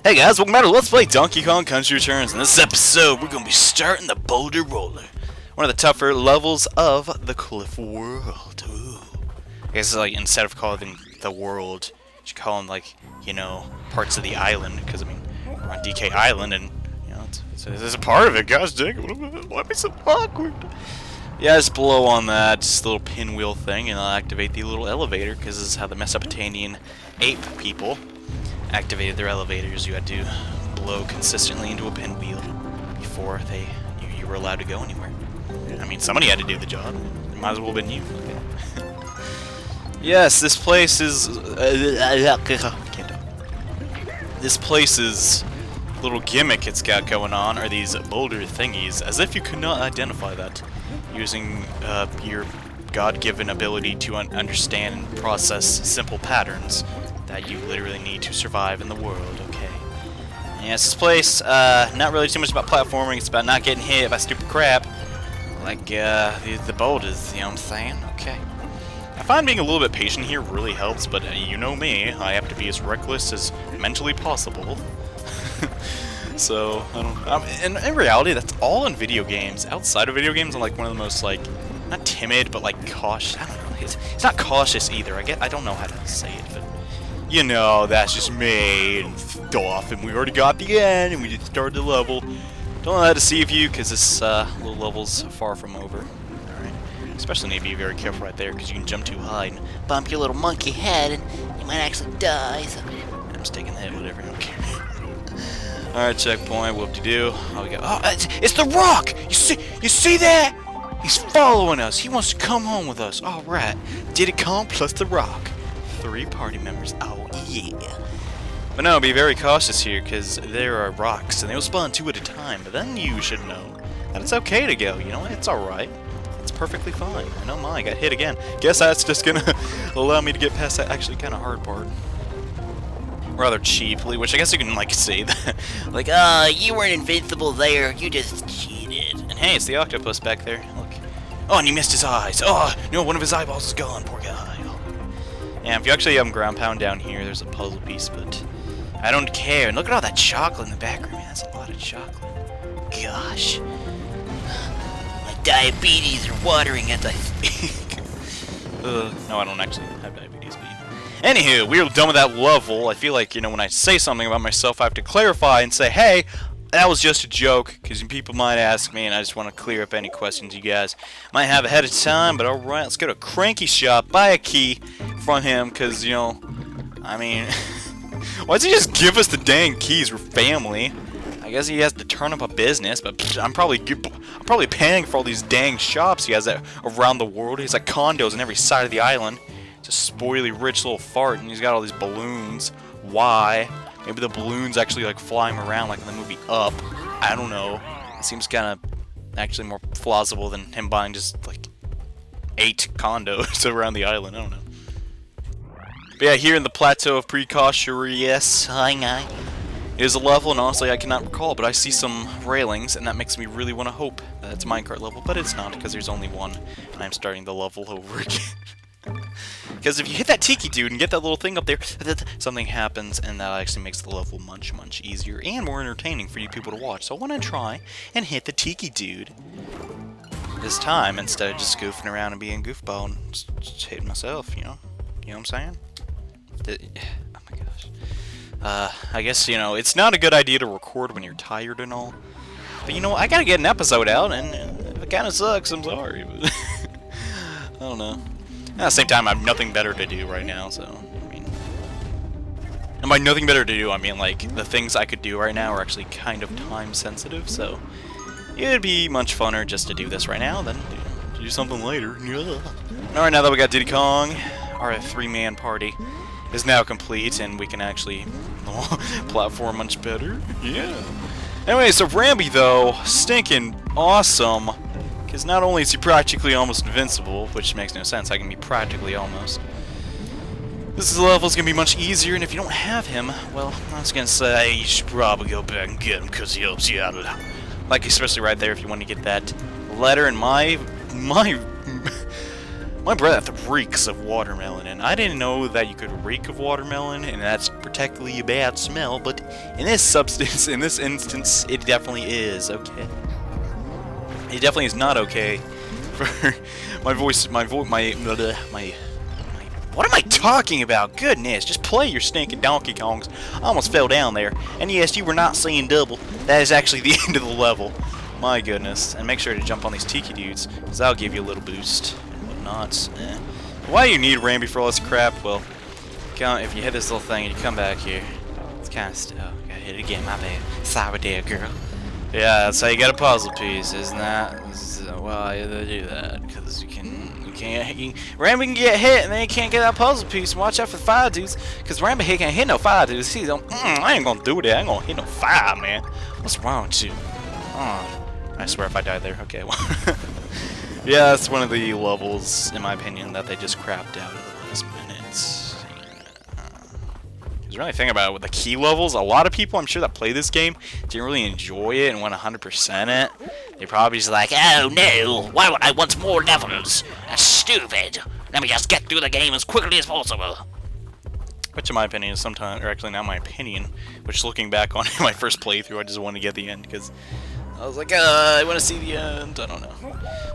Hey guys, welcome back to Let's Play Donkey Kong Country Returns. In this episode, we're going to be starting the Boulder Roller. One of the tougher levels of the Cliff World. Ooh. I guess it's like, instead of calling the world, you should call them like, you know, parts of the island. Because, I mean, we're on DK Island and, you know, it's a part of it. Gosh dang it, why be so awkward? Yeah, just blow on that little pinwheel thing and I'll activate the little elevator. Because this is how the Mesopotamian ape people activated their elevators. You had to blow consistently into a pinwheel before you were allowed to go anywhere. I mean, somebody had to do the job. It might as well have been you. Okay. Yes, this place is... can't talk. This place's little gimmick it's got going on are these boulder thingies, as if you could not identify that using your God-given ability to understand and process simple patterns that you literally need to survive in the world, okay? Yes, this place, not really too much about platforming, it's about not getting hit by stupid crap, like, the boulders, you know what I'm saying? Okay. I find being a little bit patient here really helps, but you know me, I have to be as reckless as mentally possible. So, I don't... in reality, that's all in video games. Outside of video games, I'm like one of the most, like, not timid, but, like, cautious. I don't know, it's not cautious either, I don't know how to say it, but... You know, that's just me and stuff, and we already got the end, and we just started the level. Don't let it deceive you, because this little level's far from over. Alright. Especially need to be very careful right there, because you can jump too high and bump your little monkey head, and you might actually die, so... I'm just taking the hit, whatever, I don't care. Alright, checkpoint, whoop-de-doo. Oh, we go. Oh, it's the Rock! You see that? He's following us. He wants to come home with us. Alright. Diddy Kong plus the Rock. 3 party members. Oh, yeah. But no, be very cautious here, because there are rocks, and they will spawn 2 at a time. But then you should know that it's okay to go. You know, it's alright. It's perfectly fine. I know mine got hit again. Guess that's just gonna allow me to get past that actually kind of hard part. Rather cheaply, which I guess you can, like, say that. Like, you weren't invincible there. You just cheated. And hey, it's the octopus back there. Look. Oh, and he missed his eyes. Oh, no, one of his eyeballs is gone. Poor guy. And if you actually have ground pound down here, there's a puzzle piece, but I don't care. And look at all that chocolate in the background, man. That's a lot of chocolate. Gosh. My diabetes are watering as I speak. No, I don't actually have diabetes, but... Anywho, we're done with that level. I feel like, you know, when I say something about myself, I have to clarify and say, hey, that was just a joke, because people might ask me, and I just want to clear up any questions you guys might have ahead of time. But alright, let's go to Cranky Shop, buy a key from him, because, you know, I mean, why does he just give us the dang keys? We're family. I guess he has to turn up a business, but I'm probably paying for all these dang shops he has around the world. He's like condos on every side of the island. It's a spoily rich little fart, and he's got all these balloons. Why? Maybe the balloons actually like flying around like in the movie Up. I don't know. It seems kind of actually more plausible than him buying just like 8 condos around the island. I don't know. But yeah, here in the Plateau of Precautious, it is a level, and honestly I cannot recall, but I see some railings, and that makes me really want to hope that it's a minecart level, but it's not, because there's only one, and I'm starting the level over again. Because if you hit that tiki dude and get that little thing up there, something happens, and that actually makes the level much, much easier and more entertaining for you people to watch. So I want to try and hit the tiki dude this time, instead of just goofing around and being a goofball and just hitting myself, you know? You know what I'm saying? Oh my gosh. I guess, you know, it's not a good idea to record when you're tired and all. But, you know, I gotta get an episode out, and if it kind of sucks, I'm sorry. But I don't know. At the same time, I have nothing better to do right now, so, I mean... And by nothing better to do, I mean, like, the things I could do right now are actually kind of time-sensitive, so... It'd be much funner just to do this right now than to do something later. Alright, now that we got Diddy Kong, our 3-man party is now complete, and we can actually platform much better. Yeah. Anyway, so Rambi, though, stinking awesome. Because not only is he practically almost invincible, which makes no sense, I can be practically almost. This level's gonna be much easier, and if you don't have him, well, I was gonna say you should probably go back and get him, because he helps you out a lot. Like, especially right there if you want to get that letter, and my breath reeks of watermelon, and I didn't know that you could reek of watermelon, and that's particularly a bad smell, but in this instance, it definitely is okay. It definitely is not okay for my voice, what am I talking about? Goodness, just play your stinking Donkey Kongs. I almost fell down there. And yes, you were not seeing double. That is actually the end of the level. My goodness. And make sure to jump on these Tiki dudes, because that'll give you a little boost and whatnot. Why do you need Rambi for all this crap? Well, if you hit this little thing and you come back here, it's kind of still. Oh, gotta hit it again, my bad. Sorry there, girl. Yeah, that's how you get a puzzle piece, isn't that? Well, you gotta do that, because Rambi can get hit and then he can't get that puzzle piece. Watch out for fire dudes, because Rambi can't hit no fire dudes. He's like, I ain't gonna do that. I ain't gonna hit no fire, man. What's wrong with you? Oh, I swear if I died there. Okay, well. Yeah, that's one of the levels, in my opinion, that they just crapped out at the last minute. Because really think about it, with the key levels, a lot of people, I'm sure, that play this game didn't really enjoy it and want 100% it. They're probably just like, oh no, why would I want more levels? That's stupid. Let me just get through the game as quickly as possible. Which, in my opinion, is sometimes, or actually not my opinion, which looking back on my first playthrough, I just wanted to get the end, because I was like, I want to see the end. I don't know.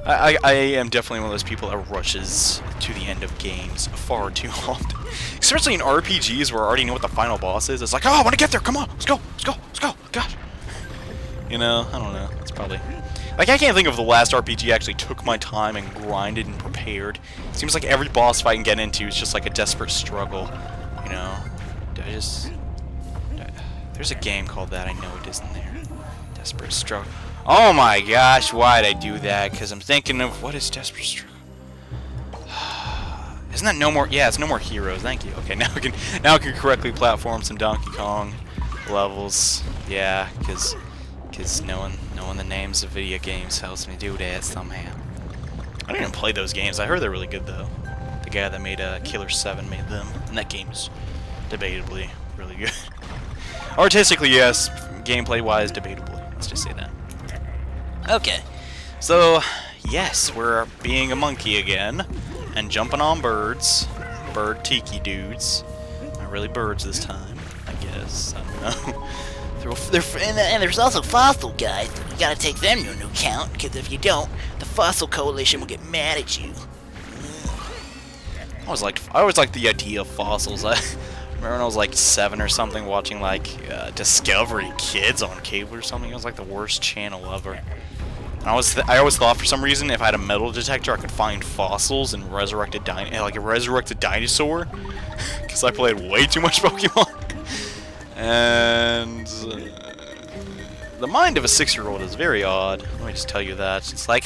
I am definitely one of those people that rushes to the end of games far too often. Especially in RPGs where I already know what the final boss is. It's like, oh, I want to get there. Come on. Let's go. Let's go. Let's go. Gosh. You know, I don't know. It's probably... Like, I can't think of the last RPG I actually took my time and grinded and prepared. It seems like every boss fight I can get into is just like a desperate struggle. You know? There's a game called that. I know it isn't there. Desperate Struggle. Oh my gosh, why'd I do that? Because I'm thinking of, what is Desperate Struggle? Isn't that No More? Yeah, it's No More Heroes. Thank you. Okay, now I can correctly platform some Donkey Kong levels. Yeah, because knowing the names of video games helps me do that somehow. I didn't even play those games. I heard they're really good though. The guy that made Killer 7 made them, and that game's debatably really good. Artistically, yes. Gameplay-wise, debatably. Let's just say that. Okay, so yes, we're being a monkey again and jumping on birds, bird tiki dudes. Not really birds this time, I guess. I don't know. And there's also fossil guys. You gotta take them into account, because if you don't, the Fossil Coalition will get mad at you. I always liked the idea of fossils. I remember when I was like 7 or something, watching like Discovery Kids on cable or something. It was like the worst channel ever. And I always thought for some reason if I had a metal detector, I could find fossils and resurrect a resurrected dinosaur. Because I played way too much Pokemon. And the mind of a 6-year-old is very odd. Let me just tell you that. It's like,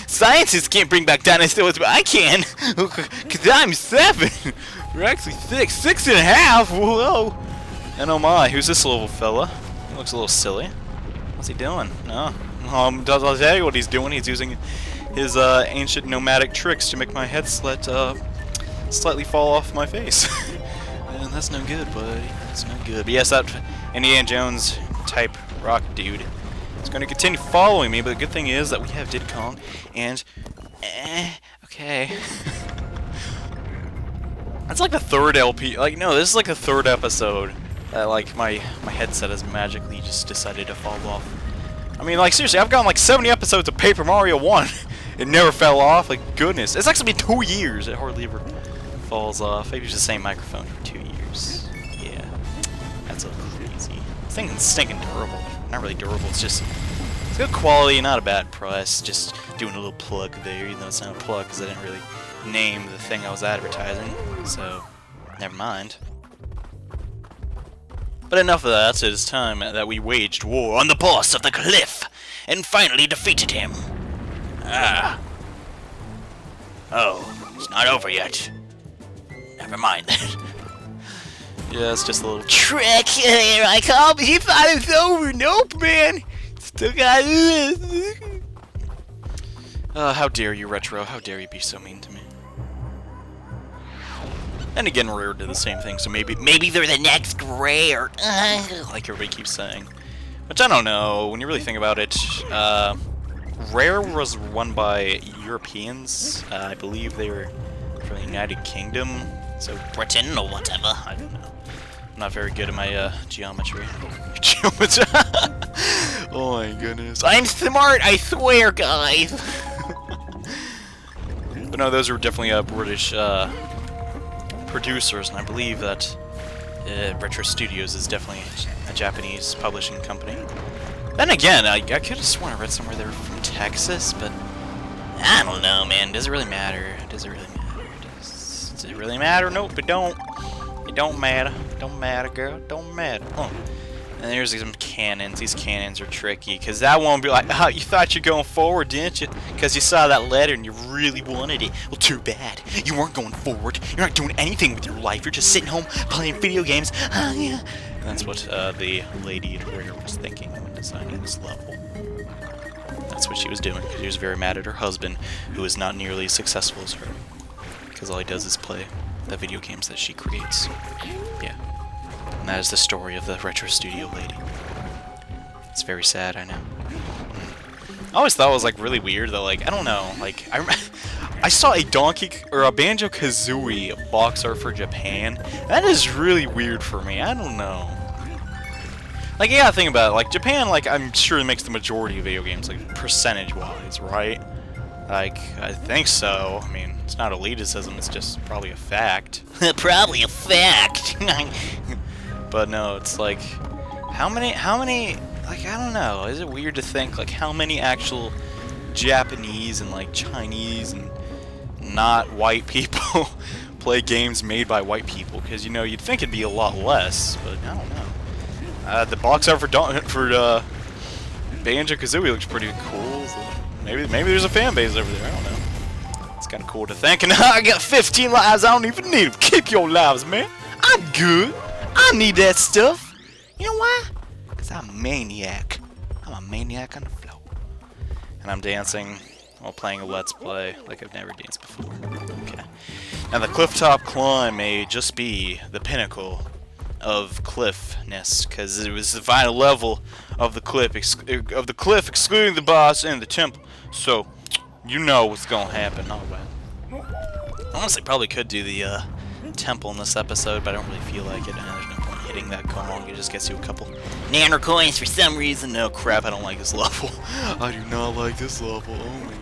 scientists can't bring back dinosaurs, but I can, because I'm 7. You're actually 6. 6.5? Whoa. And oh my, who's this little fella? He looks a little silly. What's he doing? No. I'll tell you what he's doing. He's using his ancient nomadic tricks to make my head slightly fall off my face. And that's no good, buddy. That's no good. But yes, that Indiana Jones type rock dude is going to continue following me, but the good thing is that we have Diddy Kong, and... okay. That's like the 3rd LP... Like, no, this is like the 3rd episode that, like, my headset has magically just decided to fall off. I mean, like, seriously, I've gotten like 70 episodes of Paper Mario 1. It never fell off. Like, goodness. It's actually been 2 years. It hardly ever falls off. Maybe it's the same microphone for 2 years. Yeah. That's a little crazy. This thing is stinking durable. Not really durable. It's just... It's good quality, not a bad price. Just doing a little plug there, even though it's not a plug because I didn't really name the thing I was advertising. So, never mind. But enough of that. It is time that we waged war on the boss of the cliff and finally defeated him. Ah. Oh, it's not over yet. Never mind that. Yeah, it's just a little trick. Here I come. He thought it was over. Nope, man. Still got this. How dare you, Retro? How dare you be so mean to me? And again, Rare did the same thing, so maybe they're the next Rare. Like everybody keeps saying. Which I don't know. When you really think about it, Rare was run by Europeans. I believe they were from the United Kingdom. So Britain or whatever. I don't know. not very good at my geometry. Geometry. Oh my goodness. I'm smart, I swear, guys. But no, those are definitely British producers, and I believe that Retro Studios is definitely a Japanese publishing company. Then again, I could have sworn I read somewhere they were from Texas, but I don't know, man. Does it really matter? Does it really matter? Does it really matter? Nope, it don't. It don't matter. Don't matter, girl. Don't matter. Oh. And there's some cannons. These cannons are tricky, because that won't be like, oh, you thought you're going forward, didn't you? Because you saw that letter and you really wanted it. Well, too bad. You weren't going forward. You're not doing anything with your life. You're just sitting home playing video games. Oh, yeah. And that's what the lady writer was thinking when designing this level. That's what she was doing. She was very mad at her husband, who is not nearly as successful as her. Because all he does is play the video games that she creates. Yeah. And that is the story of the Retro Studio lady. It's very sad, I know. I always thought it was like really weird though, like, I don't know, like, I saw a a Banjo-Kazooie box art for Japan. That is really weird for me, I don't know. Like, you gotta think about it, like, Japan, like, I'm sure makes the majority of video games, like, percentage-wise, right? Like, I think so. I mean, it's not elitism, it's just probably a fact. Probably a fact! But no, it's like, how many, like, I don't know, is it weird to think, like, how many actual Japanese and, like, Chinese and not white people play games made by white people? Because, you know, you'd think it'd be a lot less, but I don't know. The box art for Banjo-Kazooie looks pretty cool, so maybe there's a fan base over there, I don't know. It's kind of cool to think, and I got 15 lives, I don't even need them. Keep your lives, man. I'm good. I need that stuff. You know why? Because I'm a maniac. I'm a maniac on the floor. And I'm dancing while playing a Let's Play like I've never danced before. Okay. Now the cliff top climb may just be the pinnacle of cliffness, because it was the final level of the cliff, excluding the boss and the temple. So, you know what's gonna happen. Oh, well. Honestly, probably could do the temple in this episode, but I don't really feel like it, and there's no point hitting that gong. It just gets you a couple nanner coins for some reason. No crap, I don't like this level. I do not like this level. Oh man.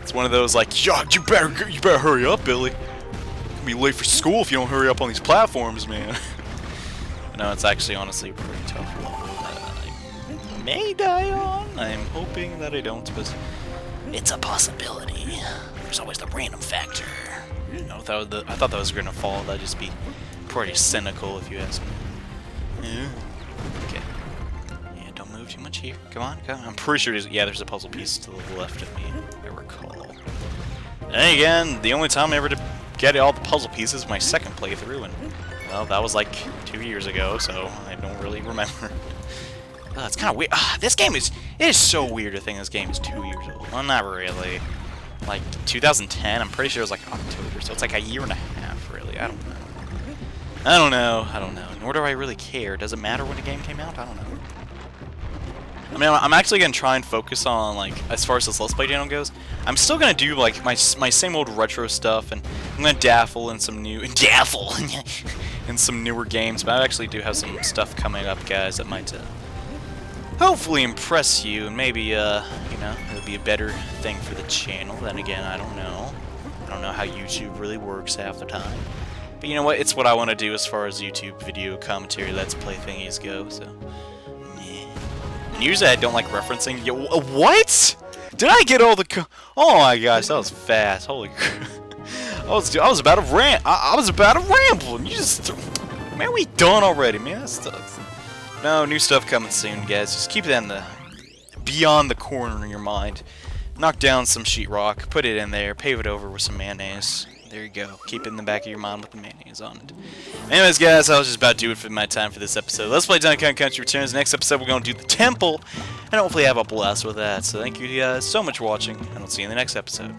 It's one of those like, yo, you better hurry up, Billy. You'll be late for school if you don't hurry up on these platforms, man. No, it's actually honestly a pretty tough level that I may die on. I'm hoping that I don't, but it's a possibility. There's always the random factor. You know, I thought that was going to fall. That'd just be pretty cynical if you ask me. Yeah. Okay. Yeah, don't move too much here. Come on, come on. I'm pretty sure there's a puzzle piece to the left of me, I recall. And again, the only time I ever did get all the puzzle pieces was my second playthrough, and well, that was like 2 years ago, so I don't really remember. It's kind of weird. This game it is so weird to think this game is 2 years old. Well, not really. Like 2010, I'm pretty sure it was like October, so it's like a year and a half, really. I don't know. Nor do I really care. Does it matter when the game came out? I don't know. I mean, I'm actually gonna try and focus on, like, as far as this Let's Play channel goes, I'm still gonna do like my same old retro stuff, and I'm gonna daffle in some new in some newer games. But I actually do have some stuff coming up, guys, that might hopefully impress you, and maybe you know, it'll be a better thing for the channel. Then again, I don't know. I don't know how YouTube really works half the time. But you know what? It's what I want to do as far as YouTube video commentary, Let's Play thingies go. So. And usually I don't like referencing. Yo, what? Did I get all the? Oh my gosh, that was fast. Holy crap! I was about to rant. I was about to ramble, and you just, man, we done already, man. That stuff. No, new stuff coming soon, guys. Just keep it in the beyond the corner in your mind. Knock down some sheetrock, put it in there, pave it over with some mayonnaise. There you go. Keep it in the back of your mind with the mayonnaise on it. Anyways, guys, I was just about to do it for my time for this episode. Let's Play Donkey Kong Country returns. Next episode, we're going to do the temple, and hopefully have a blast with that. So thank you guys so much for watching, and I'll see you in the next episode.